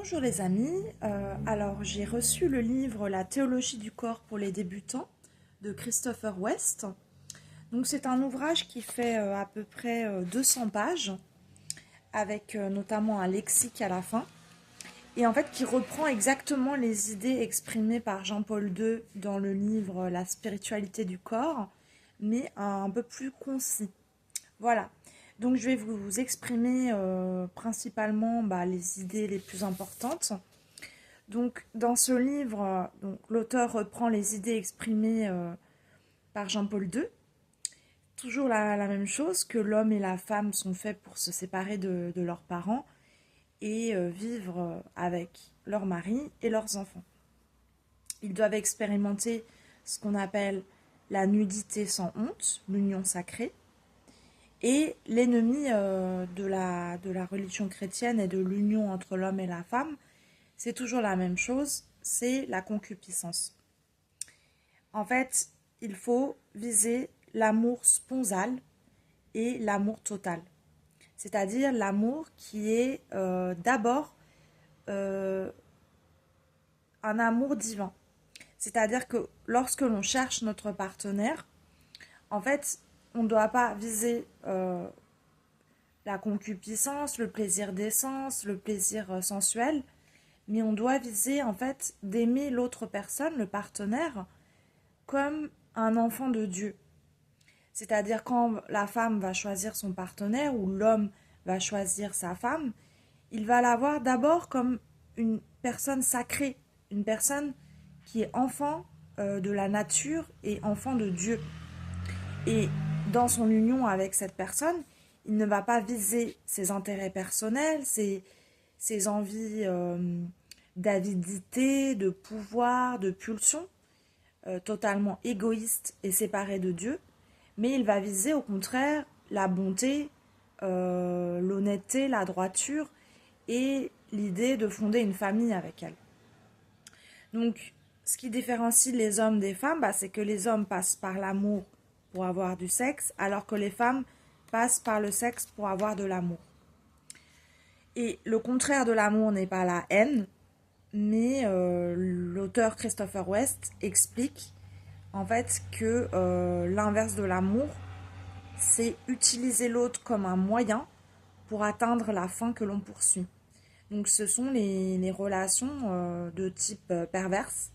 Bonjour les amis, alors j'ai reçu le livre La théologie du corps pour les débutants de Christopher West. Donc c'est un ouvrage qui fait à peu près 200 pages avec notamment un lexique à la fin et en fait qui reprend exactement les idées exprimées par Jean-Paul II dans le livre La spiritualité du corps mais un peu plus concis. Voilà. Donc je vais vous exprimer principalement les idées les plus importantes. Donc, dans ce livre, l'auteur reprend les idées exprimées par Jean-Paul II. Toujours la même chose, que l'homme et la femme sont faits pour se séparer de leurs parents et vivre avec leur mari et leurs enfants. Ils doivent expérimenter ce qu'on appelle la nudité sans honte, l'union sacrée. Et l'ennemi de la religion chrétienne et de l'union entre l'homme et la femme, c'est toujours la même chose, c'est la concupiscence. En fait, il faut viser l'amour sponsal et l'amour total. C'est-à-dire l'amour qui est d'abord euh, un amour divin. C'est-à-dire que lorsque l'on cherche notre partenaire, en fait, on ne doit pas viser la concupiscence, le plaisir des sens, le plaisir sensuel, mais on doit viser en fait d'aimer l'autre personne, le partenaire, comme un enfant de Dieu. C'est-à-dire quand la femme va choisir son partenaire ou l'homme va choisir sa femme, il va la voir d'abord comme une personne sacrée, une personne qui est enfant de la nature et enfant de Dieu. Et dans son union avec cette personne, il ne va pas viser ses intérêts personnels, ses envies d'avidité, de pouvoir, de pulsion, totalement égoïste et séparé de Dieu, mais il va viser au contraire la bonté, l'honnêteté, la droiture et l'idée de fonder une famille avec elle. Donc, ce qui différencie les hommes des femmes, c'est que les hommes passent par l'amour pour avoir du sexe, alors que les femmes passent par le sexe pour avoir de l'amour. Et le contraire de l'amour n'est pas la haine, mais l'auteur Christopher West explique en fait que l'inverse de l'amour, c'est utiliser l'autre comme un moyen pour atteindre la fin que l'on poursuit. Donc ce sont les relations de type perverse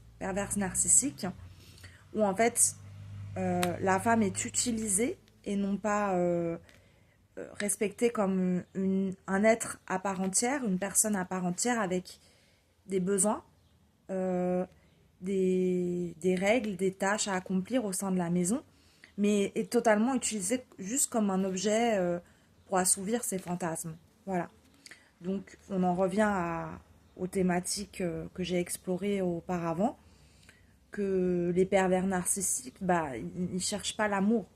narcissique, où en fait la femme est utilisée et non pas respectée comme un être à part entière, une personne à part entière avec des besoins, euh, des règles, des tâches à accomplir au sein de la maison, mais est totalement utilisée juste comme un objet pour assouvir ses fantasmes. Voilà. Donc on en revient aux thématiques que j'ai explorées auparavant, que les pervers narcissiques, ils ne cherchent pas l'amour.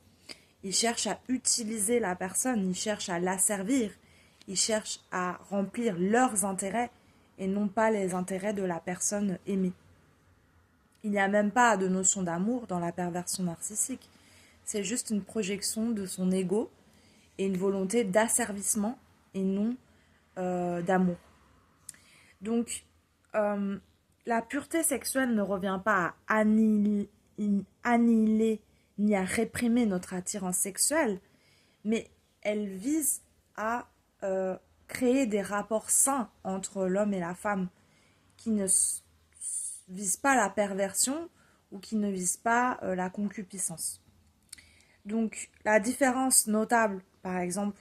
Ils cherchent à utiliser la personne, ils cherchent à l'asservir, ils cherchent à remplir leurs intérêts et non pas les intérêts de la personne aimée. Il n'y a même pas de notion d'amour dans la perversion narcissique. C'est juste une projection de son ego et une volonté d'asservissement et non d'amour. Donc, la pureté sexuelle ne revient pas à annihiler ni à réprimer notre attirance sexuelle, mais elle vise à créer des rapports sains entre l'homme et la femme qui ne visent pas la perversion ou qui ne visent pas la concupiscence. Donc la différence notable, par exemple,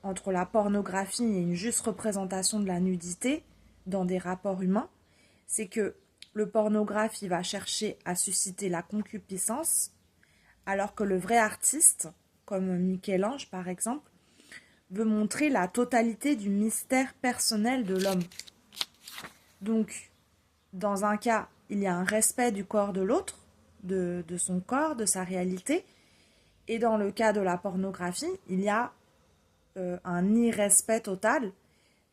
entre la pornographie et une juste représentation de la nudité dans des rapports humains, c'est que le pornographe, il va chercher à susciter la concupiscence, alors que le vrai artiste, comme Michel-Ange par exemple, veut montrer la totalité du mystère personnel de l'homme. Donc, dans un cas, il y a un respect du corps de l'autre, de son corps, de sa réalité, et dans le cas de la pornographie, il y a un irrespect total,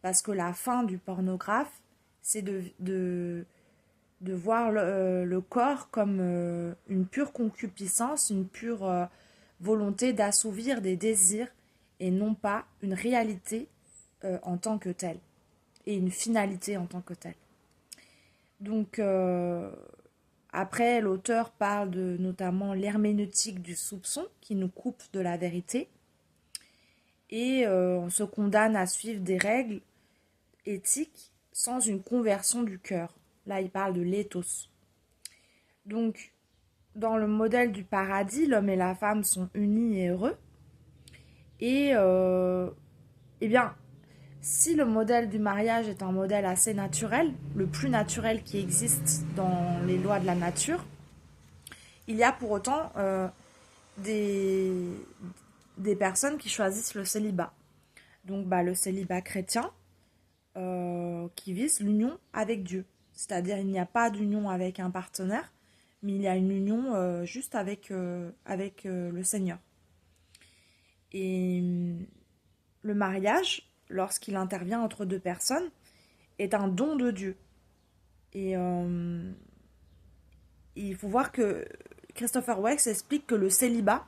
parce que la fin du pornographe, c'est de voir le corps comme une pure concupiscence, une pure volonté d'assouvir des désirs, et non pas une réalité en tant que telle. et une finalité en tant que telle. Donc, après, l'auteur parle de notamment l'herméneutique du soupçon qui nous coupe de la vérité et on se condamne à suivre des règles éthiques sans une conversion du cœur. Là, il parle de l'éthos. Donc, dans le modèle du paradis, l'homme et la femme sont unis et heureux. Et, eh bien, si le modèle du mariage est un modèle assez naturel, le plus naturel qui existe dans les lois de la nature, il y a pour autant des personnes qui choisissent le célibat. Donc le célibat chrétien qui vise l'union avec Dieu. C'est-à-dire il n'y a pas d'union avec un partenaire, mais il y a une union juste avec le Seigneur. Et le mariage, lorsqu'il intervient entre deux personnes, est un don de Dieu. Et il faut voir que Christopher West explique que le célibat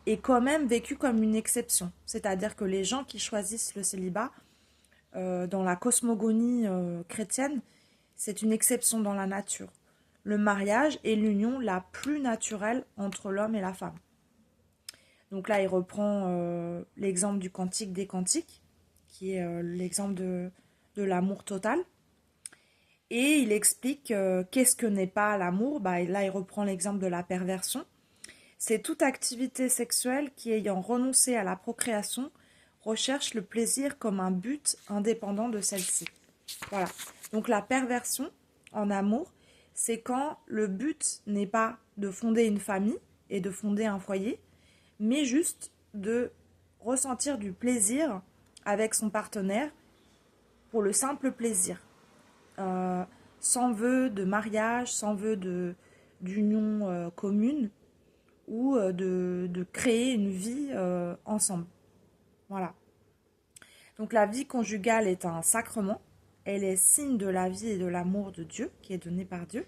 est quand même vécu comme une exception. C'est-à-dire que les gens qui choisissent le célibat, dans la cosmogonie chrétienne, c'est une exception dans la nature. Le mariage est l'union la plus naturelle entre l'homme et la femme. Donc là, il reprend l'exemple du Cantique des Cantiques, qui est l'exemple de l'amour total. Et il explique qu'est-ce que n'est pas l'amour. Là, il reprend l'exemple de la perversion. C'est toute activité sexuelle qui, ayant renoncé à la procréation, recherche le plaisir comme un but indépendant de celle-ci. Voilà. Donc la perversion en amour, c'est quand le but n'est pas de fonder une famille et de fonder un foyer, mais juste de ressentir du plaisir avec son partenaire pour le simple plaisir. Sans vœu de mariage, sans vœu d'union commune ou de créer une vie ensemble. Voilà. Donc la vie conjugale est un sacrement. Elle est signe de la vie et de l'amour de Dieu qui est donné par Dieu.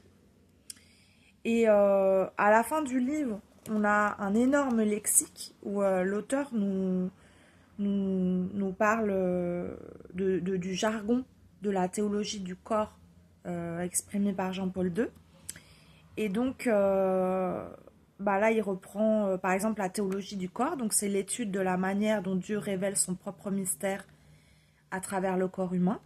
Et à la fin du livre, on a un énorme lexique où l'auteur nous parle du jargon de la théologie du corps exprimé par Jean-Paul II. Et donc, là, il reprend par exemple la théologie du corps. Donc, c'est l'étude de la manière dont Dieu révèle son propre mystère à travers le corps humain.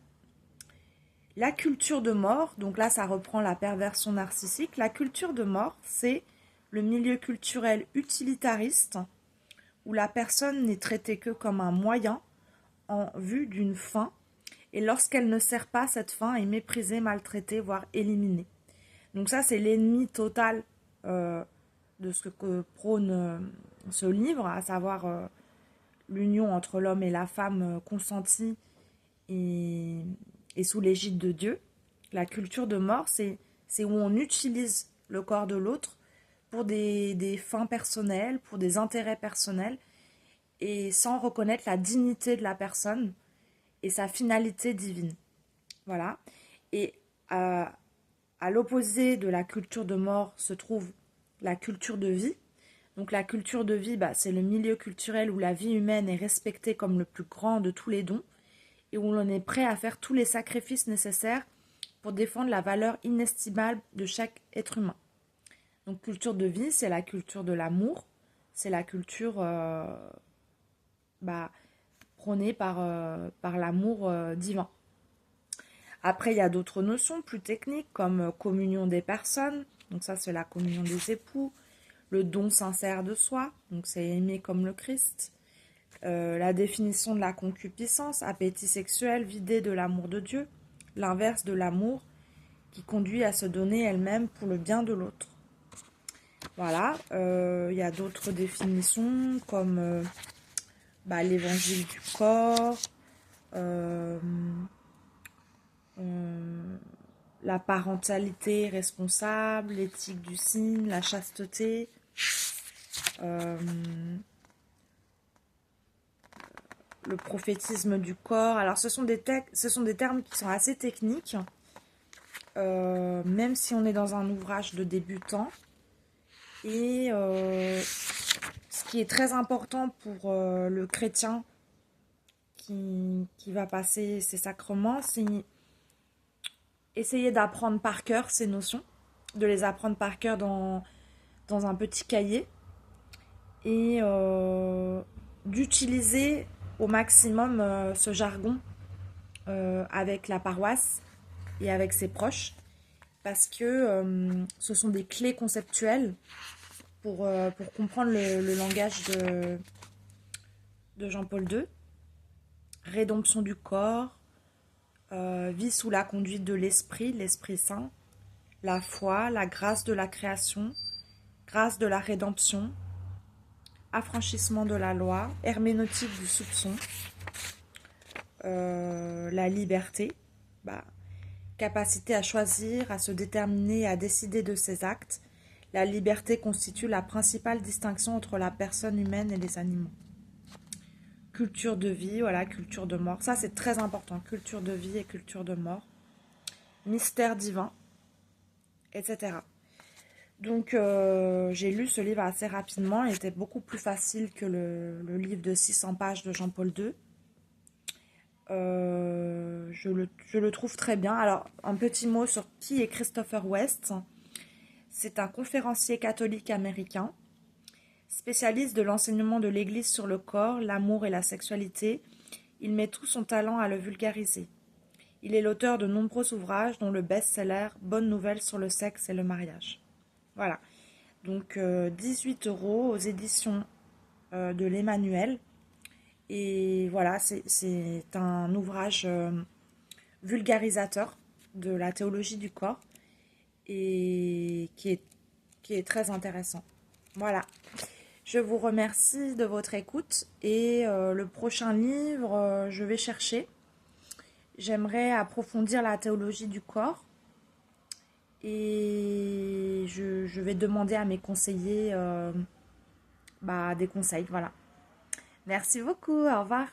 La culture de mort, donc là, ça reprend la perversion narcissique. La culture de mort, c'est le milieu culturel utilitariste où la personne n'est traitée que comme un moyen en vue d'une fin, et lorsqu'elle ne sert pas, cette fin est méprisée, maltraitée, voire éliminée. Donc ça, c'est l'ennemi total de ce que prône ce livre, à savoir l'union entre l'homme et la femme consentie et sous l'égide de Dieu. La culture de mort, c'est où on utilise le corps de l'autre pour des fins personnelles, pour des intérêts personnels, et sans reconnaître la dignité de la personne et sa finalité divine. Voilà. Et à l'opposé de la culture de mort se trouve la culture de vie. Donc la culture de vie, c'est le milieu culturel où la vie humaine est respectée comme le plus grand de tous les dons et où l'on est prêt à faire tous les sacrifices nécessaires pour défendre la valeur inestimable de chaque être humain. Donc culture de vie, c'est la culture de l'amour, c'est la culture prônée par l'amour divin. Après, il y a d'autres notions plus techniques comme communion des personnes, donc ça c'est la communion des époux, le don sincère de soi, donc c'est aimer comme le Christ, la définition de la concupiscence, appétit sexuel vidé de l'amour de Dieu, l'inverse de l'amour qui conduit à se donner elle-même pour le bien de l'autre. Voilà, il y a d'autres définitions comme l'évangile du corps, la parentalité responsable, l'éthique du signe, la chasteté, le prophétisme du corps. Alors ce sont des termes qui sont assez techniques, même si on est dans un ouvrage de débutant. Et ce qui est très important pour le chrétien qui va passer ces sacrements, c'est essayer d'apprendre par cœur ces notions, de les apprendre par cœur dans un petit cahier et d'utiliser au maximum ce jargon avec la paroisse et avec ses proches parce que ce sont des clés conceptuelles pour comprendre le langage de Jean-Paul II. Rédemption du corps, vie sous la conduite de l'Esprit Saint, la foi, la grâce de la création, grâce de la rédemption, affranchissement de la loi, herméneutique du soupçon, la liberté, capacité à choisir, à se déterminer, à décider de ses actes. La liberté constitue la principale distinction entre la personne humaine et les animaux. Culture de vie, voilà, culture de mort. Ça, c'est très important. Culture de vie et culture de mort. Mystère divin, etc. Donc, j'ai lu ce livre assez rapidement. Il était beaucoup plus facile que le livre de 600 pages de Jean-Paul II. Je le trouve très bien. Alors, un petit mot sur qui est Christopher West. C'est un conférencier catholique américain, spécialiste de l'enseignement de l'Église sur le corps, l'amour et la sexualité. Il met tout son talent à le vulgariser. Il est l'auteur de nombreux ouvrages, dont le best-seller « Bonne nouvelle sur le sexe et le mariage ». Voilà. Donc, 18 € aux éditions de l'Emmanuel. Et voilà, c'est un ouvrage vulgarisateur de la théologie du corps et qui est très intéressant. Voilà. Je vous remercie de votre écoute et le prochain livre, je vais chercher. J'aimerais approfondir la théologie du corps et je vais demander à mes conseillers des conseils. Voilà. Merci beaucoup. Au revoir.